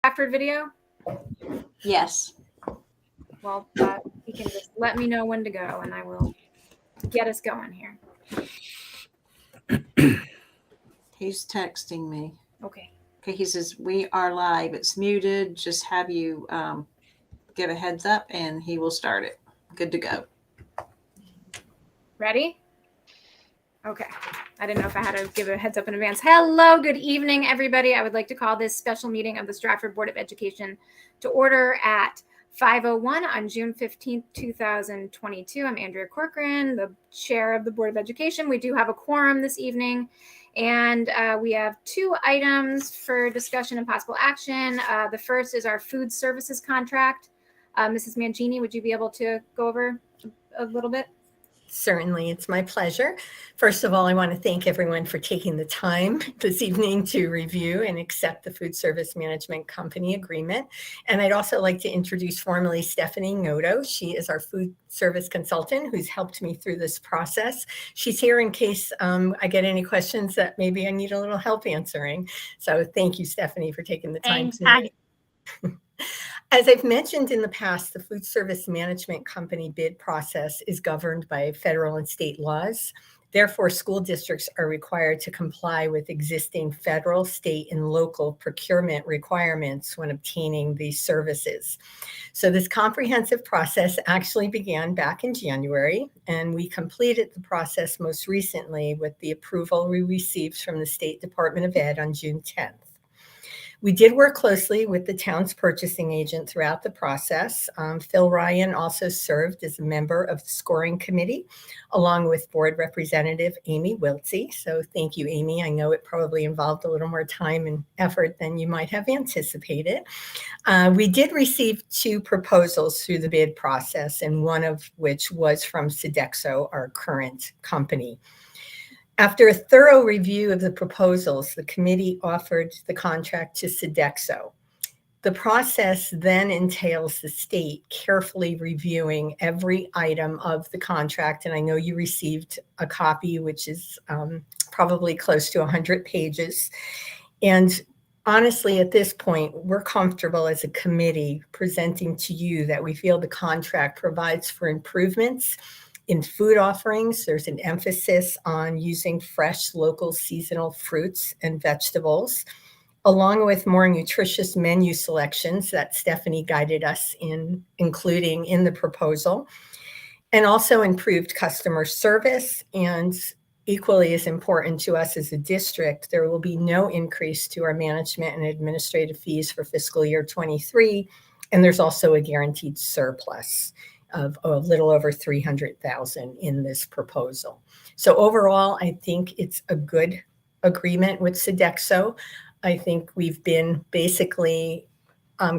Stratford video? Yes. Well, you can just let me know when to go and I will get us going here. He's texting me. Okay. Okay, he says, we are live. It's muted. Just have you give a heads up and he will start it. Good to go. Ready? Okay. I didn't know if I had to give a heads up in advance. Hello, good evening, everybody. I would like to call this special meeting of the Stratford Board of Education to order at 5:01 on June 15th, 2022. I'm Andrea Corcoran, the chair of the Board of Education. We do have a quorum this evening, and we have two items for discussion and possible action. The first is our food services contract. Mrs. Mangini, would you be able to go over a little bit? Certainly, it's my pleasure. First of all, I want to thank everyone for taking the time this evening to review and accept the Food Service Management Company agreement. And I'd also like to introduce formally Stephanie Noto. She is our food service consultant who's helped me through this process. She's here in case I get any questions that maybe I need a little help answering. So thank you, Stephanie, for taking the time tonight. As I've mentioned in the past, the Food Service Management Company bid process is governed by federal and state laws. Therefore, school districts are required to comply with existing federal, state, and local procurement requirements when obtaining these services. So this comprehensive process actually began back in January, and we completed the process most recently with the approval we received from the State Department of Ed on June 10th. We did work closely with the town's purchasing agent throughout the process. Phil Ryan also served as a member of the scoring committee, along with board representative Amy Wiltsey. So thank you, Amy. I know it probably involved a little more time and effort than you might have anticipated. We did receive two proposals through the bid process, and one of which was from Sodexo, our current company. After a thorough review of the proposals, the committee offered the contract to Sodexo. The process then entails the state carefully reviewing every item of the contract, and I know you received a copy, which is probably close to 100 pages. And honestly, at this point, we're comfortable as a committee presenting to you that we feel the contract provides for improvements in food offerings. There's an emphasis on using fresh, local, seasonal fruits and vegetables, along with more nutritious menu selections that Stephanie guided us in including in the proposal, and also improved customer service. And equally as important to us as a district, there will be no increase to our management and administrative fees for fiscal year 23. And there's also a guaranteed surplus of a little over $300,000 in this proposal. So overall, I think it's a good agreement with Sodexo. I think we've been basically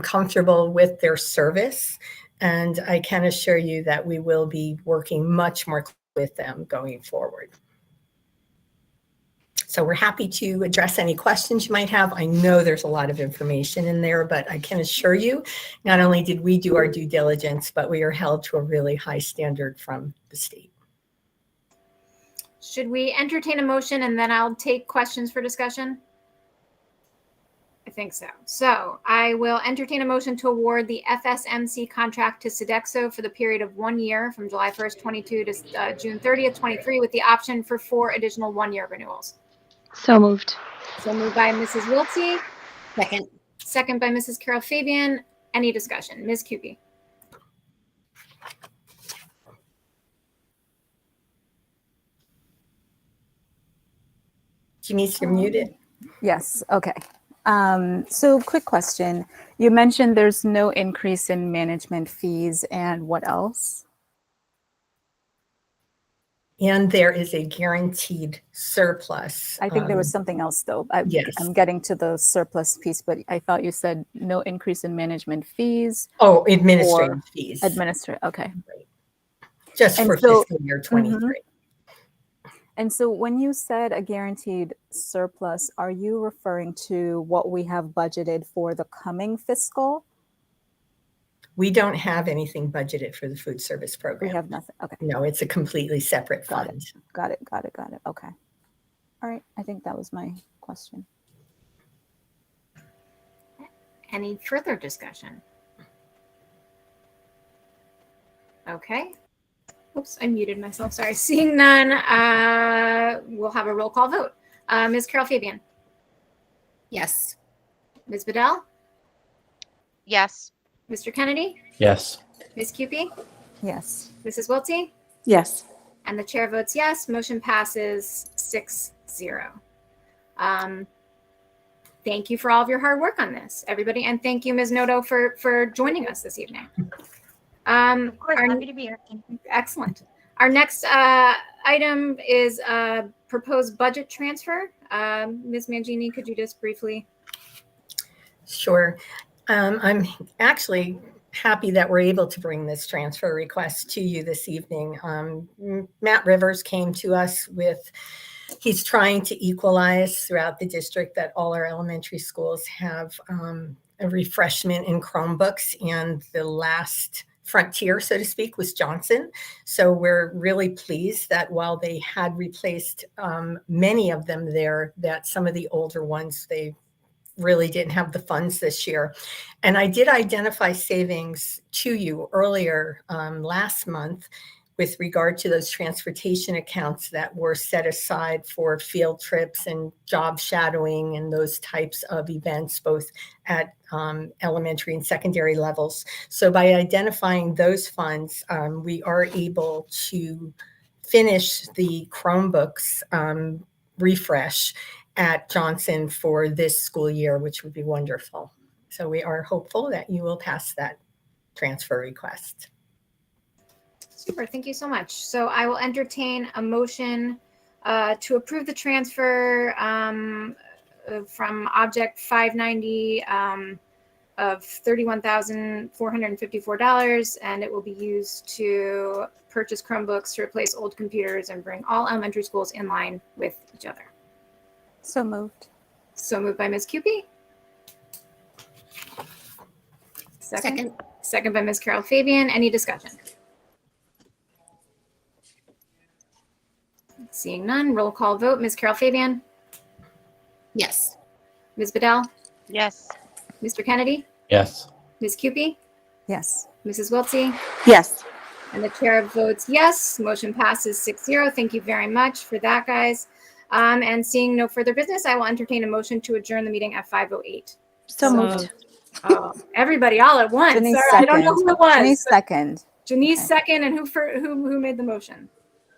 comfortable with their service, and I can assure you that we will be working much more with them going forward. So we're happy to address any questions you might have. I know there's a lot of information in there, but I can assure you, not only did we do our due diligence, but we are held to a really high standard from the state. Should we entertain a motion and then I'll take questions for discussion? I think so. So I will entertain a motion to award the FSMC contract to Sodexo for the period of 1 year from July 1st, 22 to June 30th, 23, with the option for 4 additional one-year renewals. So moved. So moved by Mrs. Wiltsey. Second. Second by Mrs. Carol Fabian. Any discussion? Ms. Kewpie. Janice, you're muted. Yes. Okay. So quick question. You mentioned there's no increase in management fees, and what else? And there is a guaranteed surplus. I think there was something else, though. Yes. I'm getting to the surplus piece, but I thought you said no increase in management fees. Oh, administrative fees. Okay. Right. Just And for so- fiscal year 23. And so when you said a guaranteed surplus, are you referring to what we have budgeted for the coming fiscal? We don't have anything budgeted for the food service program. We have nothing. Okay. No, it's a completely separate fund. Got it. Okay. All right. I think that was my question. Any further discussion? Okay. Oops, I muted myself. Sorry. Seeing none, we'll have a roll call vote. Ms. Carol Fabian, Yes. Ms. Bedell, Yes. Mr. Kennedy, Yes. Ms. Cupie, Yes. Mrs. Wiltie, Yes. and the chair votes yes. Motion passes 6-0. Thank you for all of your hard work on this, everybody, and thank you, Ms. Noto, for joining us this evening. Of course, happy to be here. Excellent. Our next item is proposed budget transfer. Ms. Mangini, could you just briefly? Sure. I'm actually happy that we're able to bring this transfer request to you this evening. Matt Rivers came to us with, he's trying to equalize throughout the district that all our elementary schools have a refreshment in Chromebooks, and the last frontier, so to speak, was Johnson. So we're really pleased that while they had replaced many of them there, that some of the older ones, they really didn't have the funds this year. And I did identify savings to you earlier last month with regard to those transportation accounts that were set aside for field trips and job shadowing and those types of events, both at elementary and secondary levels. So by identifying those funds, we are able to finish the Chromebooks refresh at Johnson for this school year, which would be wonderful. So we are hopeful that you will pass that transfer request. Super, thank you so much. So I will entertain a motion to approve the transfer from Object 590 of $31,454, and it will be used to purchase Chromebooks to replace old computers and bring all elementary schools in line with each other. So moved. So moved by Ms. Cupie. Second. Second by Ms. Carol Fabian. Any discussion? Seeing none, roll call vote. Ms. Carol Fabian, Yes. Ms. Bedell, Yes. Mr. Kennedy, Yes. Ms. Cupie, Yes. Mrs. Wiltsey, Yes. and the chair votes yes. Motion passes 6-0. Thank you very much for that, guys. And seeing no further business, I will entertain a motion to adjourn the meeting at 5:08. So moved. Oh, everybody all at once. Denise Sorry, I don't know second. who it was. Denise second. Janice Okay. second, and who made the motion?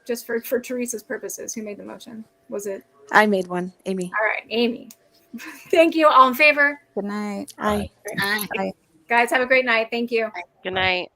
Just for Teresa's purposes, who made the motion? Was it? I made one. Amy. All right, Amy. Thank you. All in favor? Good night. Aye. Guys, have a great night. Thank you. Good night.